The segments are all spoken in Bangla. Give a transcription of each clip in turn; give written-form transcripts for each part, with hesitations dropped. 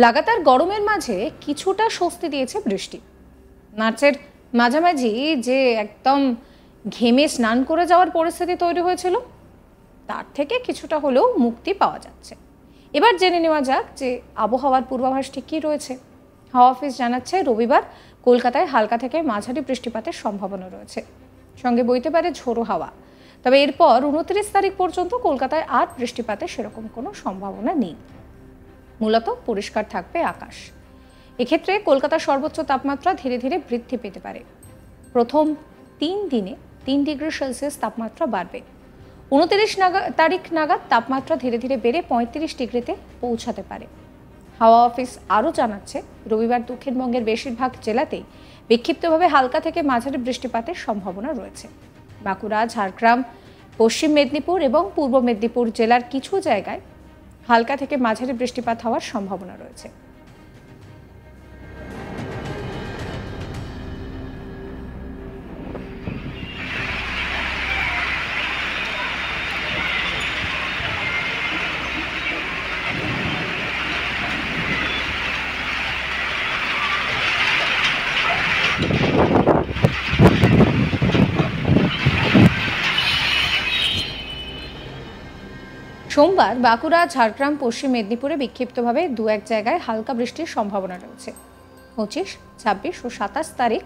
লাগাতার গরমের মাঝে কিছুটা স্বস্তি দিয়েছে বৃষ্টি। মার্চের মাঝামাঝি যে একদম ঘেমে স্নান করে যাওয়ার পরিস্থিতি তৈরি হয়েছিল, তার থেকে কিছুটা হলেও মুক্তি পাওয়া যাচ্ছে। এবার জেনে নেওয়া যাক যে আবহাওয়ার পূর্বাভাস ঠিক কী রয়েছে। হাওয়া অফিস জানাচ্ছে রবিবার কলকাতায় হালকা থেকে মাঝারি বৃষ্টিপাতের সম্ভাবনা রয়েছে, সঙ্গে বইতে পারে ঝোড়ো হাওয়া। তবে এরপর 29 তারিখ পর্যন্ত কলকাতায় আর বৃষ্টিপাতের সেরকম কোনো সম্ভাবনা নেই। মূলত পরিষ্কার থাকবে আকাশ। এক্ষেত্রে কলকাতার সর্বোচ্চ তাপমাত্রা ধীরে ধীরে বৃদ্ধি পেতে পারে। প্রথম 3 দিনে 3 ডিগ্রি সেলসিয়াস তাপমাত্রা বাড়বে। 29 তারিখ নাগাদ তাপমাত্রা ধীরে ধীরে বেড়ে 35 ডিগ্রিতে পৌঁছাতে পারে। হাওয়া অফিস আরও জানাচ্ছে রবিবার দক্ষিণবঙ্গের বেশিরভাগ জেলাতেই বিক্ষিপ্তভাবে হালকা থেকে মাঝারি বৃষ্টিপাতের সম্ভাবনা রয়েছে। বাঁকুড়া, ঝাড়গ্রাম, পশ্চিম মেদিনীপুর এবং পূর্ব মেদিনীপুর জেলার কিছু জায়গায় হালকা থেকে মাঝারি বৃষ্টিপাত হওয়ার সম্ভাবনা রয়েছে। সোমবার বাঁকুড়া, ঝাড়গ্রাম, পশ্চিম মেদিনীপুরে বিক্ষিপ্তভাবে 2-1 জায়গায় হালকা বৃষ্টির সম্ভাবনা রয়েছে। 25, 26 ও 27 তারিখ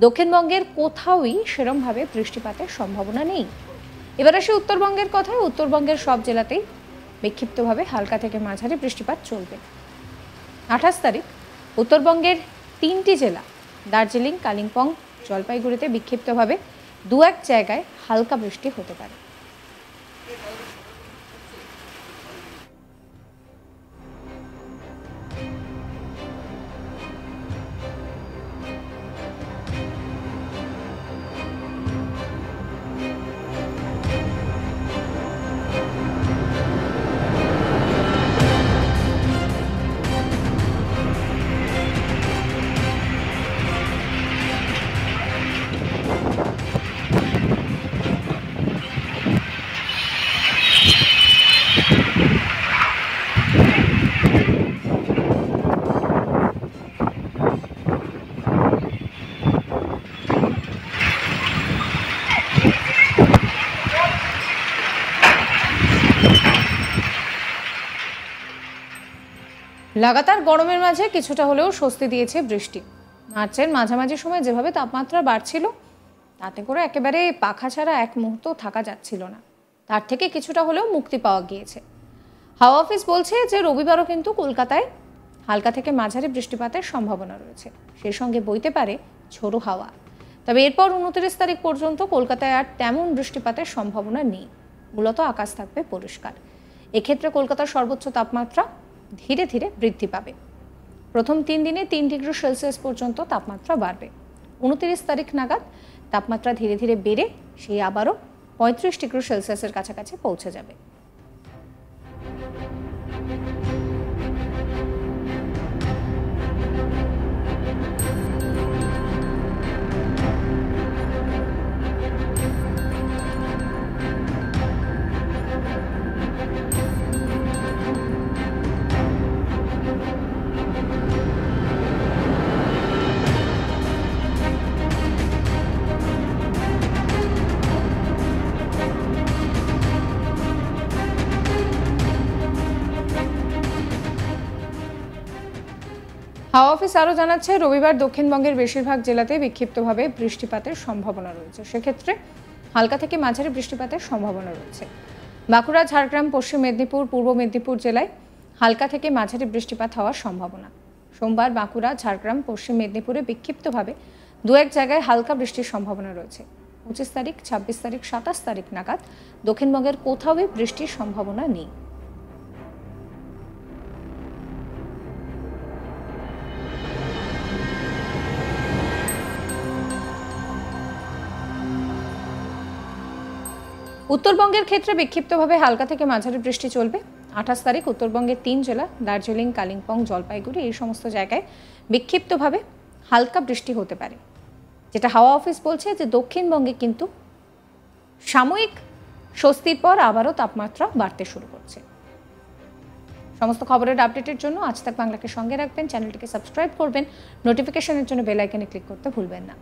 দক্ষিণবঙ্গের কোথাওই সেরমভাবে বৃষ্টিপাতের সম্ভাবনা নেই। এবার আসে উত্তরবঙ্গের কথায়। উত্তরবঙ্গের সব জেলাতেই বিক্ষিপ্তভাবে হালকা থেকে মাঝারি বৃষ্টিপাত চলবে। 28 তারিখ উত্তরবঙ্গের 3টি জেলা দার্জিলিং, কালিম্পং, জলপাইগুড়িতে বিক্ষিপ্তভাবে 2-1 জায়গায় হালকা বৃষ্টি হতে পারে। লাগাতার গরমের মাঝে কিছুটা হলেও স্বস্তি দিয়েছে বৃষ্টি। মার্চের মাঝামাঝি সময় যেভাবে তাপমাত্রা বাড়ছিল, তাতে করে একেবারে পাখা ছাড়া এক মুহূর্ত থাকা যাচ্ছিল না। তার থেকে কিছুটা হলেও মুক্তি পাওয়া গিয়েছে। হাওয়া অফিস বলছে যে রবিবারও কিন্তু কলকাতায় হালকা থেকে মাঝারি বৃষ্টিপাতের সম্ভাবনা রয়েছে, সেই সঙ্গে বইতে পারে ঝোড়ো হাওয়া। তবে এরপর 29 তারিখ পর্যন্ত কলকাতায় আর তেমন বৃষ্টিপাতের সম্ভাবনা নেই। মূলত আকাশ থাকবে পরিষ্কার। এক্ষেত্রে কলকাতার সর্বোচ্চ তাপমাত্রা ধীরে ধীরে বৃদ্ধি পাবে। প্রথম 3 দিনে 3 ডিগ্রি সেলসিয়াস পর্যন্ত তাপমাত্রা বাড়বে। 29 তারিখ নাগাদ তাপমাত্রা ধীরে ধীরে বেড়ে সেই আবারও 35 ডিগ্রি সেলসিয়াসের কাছাকাছি পৌঁছে যাবে। হাওয়া অফিস আরও জানাচ্ছে রবিবার দক্ষিণবঙ্গের বেশিরভাগ জেলাতে বিক্ষিপ্তভাবে বৃষ্টিপাতের সম্ভাবনা রয়েছে। সেক্ষেত্রে হালকা থেকে মাঝারি বৃষ্টিপাতের সম্ভাবনা রয়েছে। বাঁকুড়া, ঝাড়গ্রাম, পশ্চিম মেদিনীপুর, পূর্ব মেদিনীপুর জেলায় হালকা থেকে মাঝারি বৃষ্টিপাত হওয়ার সম্ভাবনা। সোমবার বাঁকুড়া, ঝাড়গ্রাম, পশ্চিম মেদিনীপুরে বিক্ষিপ্তভাবে 2-1 জায়গায় হালকা বৃষ্টির সম্ভাবনা রয়েছে। 25 তারিখ, 26 তারিখ, 27 তারিখ নাগাদ দক্ষিণবঙ্গের কোথাওই বৃষ্টির সম্ভাবনা নেই। উত্তরবঙ্গের ক্ষেত্রে বিক্ষিপ্তভাবে হালকা থেকে মাঝারি বৃষ্টি চলবে। 28 তারিখ উত্তরবঙ্গের 3 জেলা দার্জিলিং, কালিম্পং, জলপাইগুড়ি এই সমস্ত জায়গায় বিক্ষিপ্তভাবে হালকা বৃষ্টি হতে পারে। যেটা হাওয়া অফিস বলছে যে দক্ষিণবঙ্গে কিন্তু সাময়িক স্বস্তির পর আবারও তাপমাত্রা বাড়তে শুরু করছে। সমস্ত খবরের আপডেটের জন্য আজ তাক বাংলাকে সঙ্গে রাখবেন, চ্যানেলটিকে সাবস্ক্রাইব করবেন, নোটিফিকেশনের জন্য বেল আইকনে ক্লিক করতে ভুলবেন না।